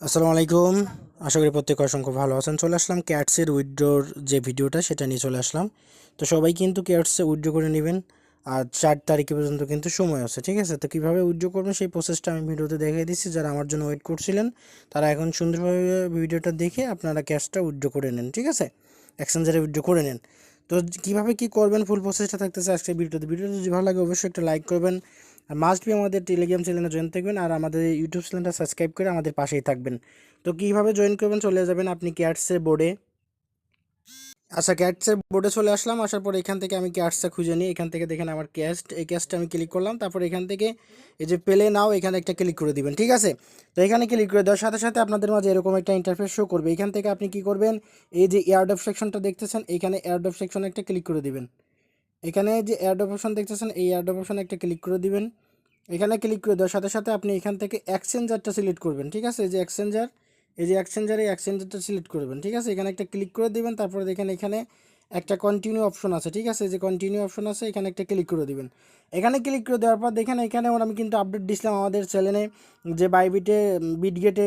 আসসালামু আলাইকুম। আশা করি প্রত্যেকে অসংখ্য ভালো আছেন। চলে আসলাম ক্যাটসের উইথড্রর যে ভিডিওটা সেটা নিয়ে চলে আসলাম। তো সবাই কিন্তু ক্যাটসে উইথড্র করে নেবেন। আর 4 তারিখে পর্যন্ত কিন্তু সময় আছে, ঠিক আছে? তো কীভাবে উইথড্র করবেন সেই প্রসেসটা আমি ভিডিওতে দেখিয়ে দিচ্ছি। যারা আমার জন্য ওয়েট করছিলেন তারা এখন সুন্দরভাবে ভিডিওটা দেখে আপনারা ক্যাশটা উইথড্র করে নেন, ঠিক আছে? এক্সচেঞ্জারে উইথড্র করে নেন। তো কীভাবে কী করবেন ফুল প্রসেসটা থাকতেছে আজকে ভিডিওটা যদি ভালো লাগে অবশ্যই একটা লাইক করবেন। আর মাস্ট বি আমাদের টেলিগ্রাম চ্যানেলে জয়েন থাকবেন আর আমাদের ইউটিউব চ্যানেলটা সাবস্ক্রাইব করে আমাদের পাশেই থাকবেন। তো কীভাবে জয়েন করবেন, চলে যাবেন আপনি ক্যাটসের বোর্ডে। আচ্ছা, ক্যাটসের বোর্ডে চলে আসলাম। আসার পর এখান থেকে আমি ক্যাটসটা খুঁজে নিই। এখান থেকে দেখেন আমার এই ক্যাশটা আমি ক্লিক করলাম। তারপর এখান থেকে এই যে প্লে নাও এখানে একটা ক্লিক করে দিবেন, ঠিক আছে? তো এখানে ক্লিক করে দেওয়ার সাথে সাথে আপনাদের মাঝে এরকম একটা ইন্টারফেস শো করবে। এখান থেকে আপনি কি করবেন, এই যে এয়ারড্রপ সেকশনটা দেখতেছেন এইখানে এয়ারড্রপ সেকশনে একটা ক্লিক করে দিবেন। এখানে যে এয়ারড্রপ অপশন দেখতেছেন এই এয়ারড্রপ অপশনে একটা ক্লিক করে দিবেন। এখানে ক্লিক করে দেওয়ার সাথে সাথে আপনি এখান থেকে এক্সচেঞ্জারটা সিলেক্ট করবেন, ঠিক আছে? এই যে এক্সচেঞ্জারটা সিলেক্ট করবেন, ঠিক আছে? এখানে একটা ক্লিক করে দিবেন। তারপরে দেখেন এখানে একটা কন্টিনিউ অপশন আছে, ঠিক আছে? যে কন্টিনিউ অপশন আছে এখানে একটা ক্লিক করে দিবেন। এখানে ক্লিক করে দেওয়ার পর দেখেন এখানে আমি কিন্তু আপডেট দিছিলাম আমাদের চ্যানেলে যে বাইবিটে, বিটগেটে,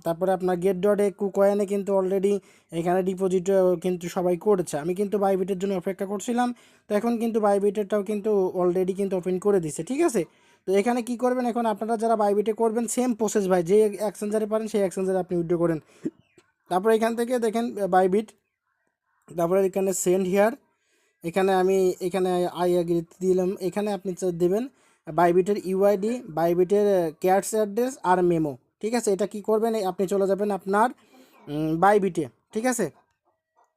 তারপরে আপনার গেট ডটে, কুকয়েনে কিন্তু অলরেডি এখানে ডিপোজিট কিন্তু সবাই করেছে। আমি কিন্তু বাইবিটের জন্য অপেক্ষা করছিলাম। তো এখন কিন্তু বাইবিটেরটাও কিন্তু অলরেডি কিন্তু ওপেন করে দিছে, ঠিক আছে? তো এখানে কি করবেন, এখন আপনারা যারা বাইবিটে করবেন সেম প্রসেস ভাই, যে এক্সচেঞ্জারে পারেন সেই এক্সচেঞ্জারে আপনি উইথড্র করেন। তারপরে এখান থেকে দেখেন বাইবিট, তারপরে এখানে সেন্ড হিয়ার, এখানে আমি এখানে আই এগ্রি দিলাম। এখানে আপনি দেবেন বাইবিটের ইউআইডি, বাইবিটের ক্যাটস অ্যাড্রেস আর মেমো, ঠিক আছে? এটা কি করবেন, আপনি চলে যাবেন আপনার বাইবিটে, ঠিক আছে?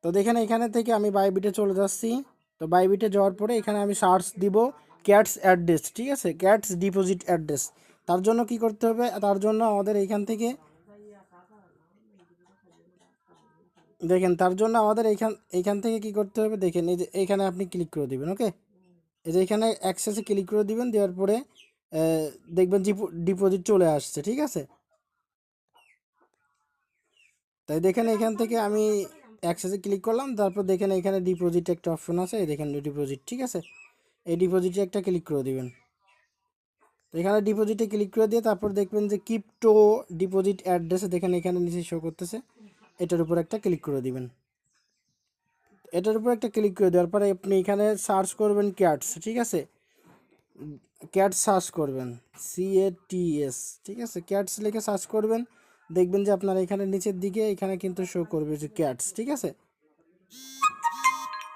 তো দেখেন এখানে থেকে আমি বাইবিটে চলে যাচ্ছি। তো বাইবিটে যাওয়ার পরে এখানে আমি সার্চ দিব ক্যাটস অ্যাড্রেস, ঠিক আছে? Cats deposit address. তার জন্য কি করতে হবে, তার জন্য আমাদের এইখান থেকে দেখেন, তার জন্য আমাদের এইখান থেকে কি করতে হবে দেখেন, এই যে এইখানে আপনি ক্লিক করে দিবেন, ওকে? এই যে এখানে অ্যাক্সেসে ক্লিক করে দিবেন, দেওয়ার পরে দেখবেন ডিপোজিট চলে আসছে, ঠিক আছে? তাই দেখেন এখান থেকে আমি অ্যাক্সেসে ক্লিক করলাম। তারপর দেখেন এখানে ডিপোজিট একটা অপশন আছে, এই দেখেন ডিপোজিট, ঠিক আছে? এই ডিপোজিটে একটা ক্লিক করে দিবেন। তো এখানে ডিপোজিটে ক্লিক করে দিয়ে তারপর দেখবেন যে ক্রিপ্টো ডিপোজিট অ্যাড্রেসে দেখেন এখানে নিচে শো করতেছে, এটার উপর একটা ক্লিক করে দিবেন। এটার উপর একটা ক্লিক করে দেওয়ার পরে আপনি এখানে সার্চ করবেন ক্যাটস, ঠিক আছে? ক্যাটস সার্চ করবেন, CATS, ঠিক আছে? ক্যাটস লিখে সার্চ করবেন। দেখবেন যে আপনার এখানে নিচের দিকে এখানে কিন্তু শো করবে যে ক্যাটস, ঠিক আছে?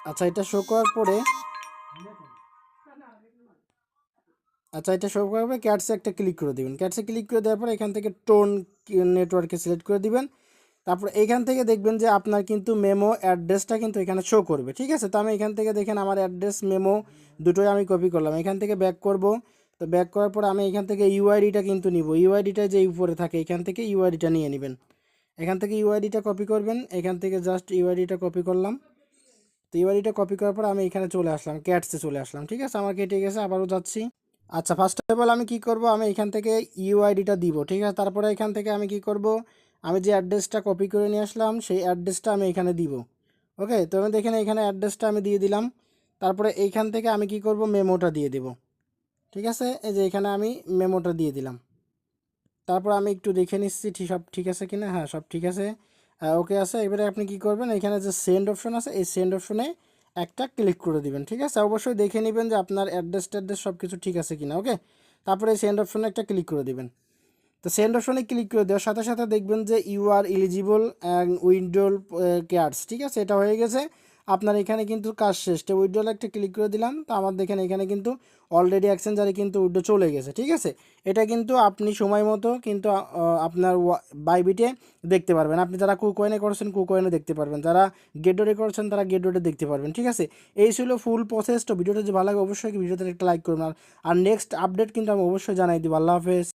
আচ্ছা, এটা শো করার পরে এটা শো করার পরে ক্যাটসে একটা ক্লিক করে দিবেন। ক্যাটসে ক্লিক করে দেওয়ার পরে এখান থেকে টোন নেটওয়ার্কে সিলেক্ট করে দিবেন। তারপর এইখান থেকে দেখবেন যে আপনার কিন্তু মেমো অ্যাড্রেসটা কিন্তু এখানে শো করবে, ঠিক আছে? তো আমি এখান থেকে দেখেন আমার অ্যাড্রেস মেমো দুটোই আমি কপি করলাম। এখান থেকে ব্যাক করব। তো ব্যাক করার পর আমি এখান থেকে ইউআইডিটা কিন্তু নিব। ইউআইডিটা যে উপরে থাকে এখান থেকে ইউআইডিটা নিয়ে নেবেন। এখান থেকে ইউআইডিটা কপি করবেন। এখান থেকে জাস্ট ইউআইডিটা কপি করলাম। তো ইউআইডিটা কপি করার পর আমি এখানে চলে আসলাম, ক্যাটসে চলে আসলাম, ঠিক আছে? আমার কেটে গেছে, আবারও যাচ্ছি। আচ্ছা, ফার্স্ট অফ অল আমি কি করব, আমি এখান থেকে ইউআইডিটা দিব, ঠিক আছে? তারপরে এখান থেকে আমি কি করব, আমি যে অ্যাড্রেসটা কপি করে নিয়ে আসলাম সেই অ্যাড্রেসটা আমি এখানে দিব, ওকে? তো আমি দেখেন এখানে অ্যাড্রেসটা আমি দিয়ে দিলাম। তারপরে এইখান থেকে আমি কি করব, মেমোটা দিয়ে দেব, ঠিক আছে? এই যে এখানে আমি মেমোটা দিয়ে দিলাম। তারপর আমি একটু দেখে নিচ্ছি সব ঠিক আছে কিনা। হ্যাঁ, সব ঠিক আছে, ওকে আছে। এবারে আপনি কি করবেন, এখানে যে সেন্ড অপশন আছে এই সেন্ড অপশনে একটা ক্লিক করে দিবেন, ঠিক আছে? অবশ্যই দেখে নেবেন যে আপনার অ্যাড্রেস সব কিছু ঠিক আছে কিনা, ওকে? তারপরে এই সেন্ড অপশনে একটা ক্লিক করে দিবেন। তো সেন্ড অপশনে ক্লিক করে দেওয়ার সাথে সাথে দেখবেন যে you are eligible and withdrawal cats, ঠিক আছে? এটা হয়ে গেছে। আপনার এখানে কিন্তু কাজ শেষ। তো উইথড্রল একটা ক্লিক করে দিলাম। তো আমার দেখেন এখানে কিন্তু অলরেডি এক্সচেঞ্জারে কিন্তু উইথড্র চলে গেছে, ঠিক আছে? এটা কিন্তু আপনি সময় মতো কিন্তু আপনার বাইবিটে দেখতে পারবেন। আপনি যারা কুকয়েনে করছেন কুকয়েনে দেখতে পারবেন, যারা গেটডোরে করছেন তারা গেটডোরে দেখতে পারবেন, ঠিক আছে? এই ছিল ফুল প্রসেস। তো ভিডিওটা যদি ভালো লাগে অবশ্যই ভিডিওতে একটা লাইক করবেন। আর নেক্সট আপডেট কিন্তু আমি অবশ্যই জানাই দিব। আল্লাহ হাফেজ।